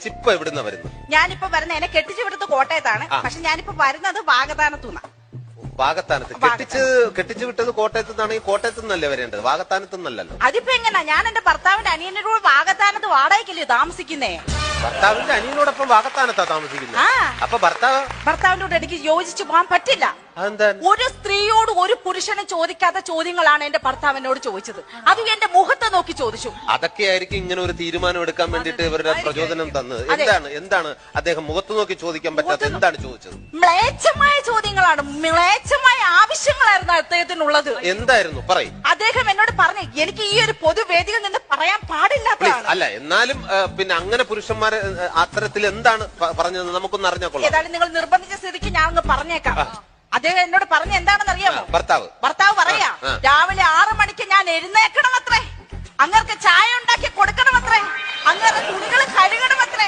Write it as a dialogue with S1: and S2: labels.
S1: ഇപ്പൊ എവിടുന്ന വരുന്നു?
S2: ഞാനിപ്പോ വരുന്ന എന്നെ കെട്ടിച്ചു വിടുന്നത് കോട്ടയത്താണ്. പക്ഷെ ഞാനിപ്പോ വരുന്നത് വാഗതാനത്തുനിന്നാ.
S1: വാഗത്താനത്ത് കെട്ടിച്ചു വിട്ടത് കോട്ടയത്ത് നിന്നാണെങ്കിൽ കോട്ടയത്ത് നിന്നല്ലേ വരേണ്ടത്, വാഗത്താനത്ത് നിന്നല്ലല്ലോ.
S2: അതിപ്പോ എങ്ങനാ? ഞാൻ എന്റെ ഭർത്താവിന്റെ അനിയന്റെ കൂടെ വാഗത്താനത്ത് വാടകയ്ക്കല്ലേ താമസിക്കുന്നേ.
S1: ഭർത്താവിന്റെ അനിയനോടൊപ്പം വാഗത്താനത്താ താമസിക്കുന്നത്. അപ്പൊ ഭർത്താവിന്റെ
S2: കൂടെ എനിക്ക് യോജിച്ചു പോകാൻ പറ്റില്ല. ഒരു സ്ത്രീയോട് ഒരു പുരുഷനും ചോദിക്കാത്ത ചോദ്യങ്ങളാണ് എന്റെ ഭർത്താവിനോട് ചോദിച്ചത്. അതും എന്റെ മുഖത്ത് നോക്കി ചോദിച്ചു.
S1: അതൊക്കെയായിരിക്കും ഇങ്ങനെ ഒരു തീരുമാനം എടുക്കാൻ വേണ്ടിട്ട് ഇവരുടെ പ്രചോദനം തന്നത്. എന്താണ് അദ്ദേഹം മുഖത്ത് നോക്കി ചോദിക്കാൻ പറ്റാത്ത എന്താണ് ചോദിച്ചത്?
S2: മ്ലേച്ഛമായ ചോദ്യങ്ങളാണ്, മ്ലേച്ഛമായ ആവശ്യങ്ങളായിരുന്നു അദ്ദേഹത്തിനുള്ളത്.
S1: എന്തായിരുന്നു പറയും?
S2: അദ്ദേഹം എന്നോട് പറഞ്ഞു, എനിക്ക് ഈ ഒരു പൊതുവേദിയിൽ നിന്ന് പറയാൻ പാടില്ലാത്തതാണ്.
S1: അല്ല, എന്നാലും പിന്നെ അങ്ങനെ പുരുഷന്മാരെ അത്തരത്തിൽ എന്താണ് പറഞ്ഞത് നമുക്കൊന്ന് അറിഞ്ഞാൽ കൊള്ളാം.
S2: ഏതായാലും നിങ്ങൾ നിർബന്ധിച്ച സ്ഥിതിക്ക് ഞാൻ അങ്ങ് പറഞ്ഞേക്കാം. അദ്ദേഹം എന്നോട് പറഞ്ഞ എന്താണെന്ന് അറിയാമോ? ഭർത്താവ് പറയാ, രാവിലെ 6 മണിക്ക് ഞാൻ എഴുന്നേക്കണം അത്രേ, അങ്ങർക്ക് ചായ ഉണ്ടാക്കി കൊടുക്കണം അത്രേ, അങ്ങനെ തുണികൾ കഴുകണം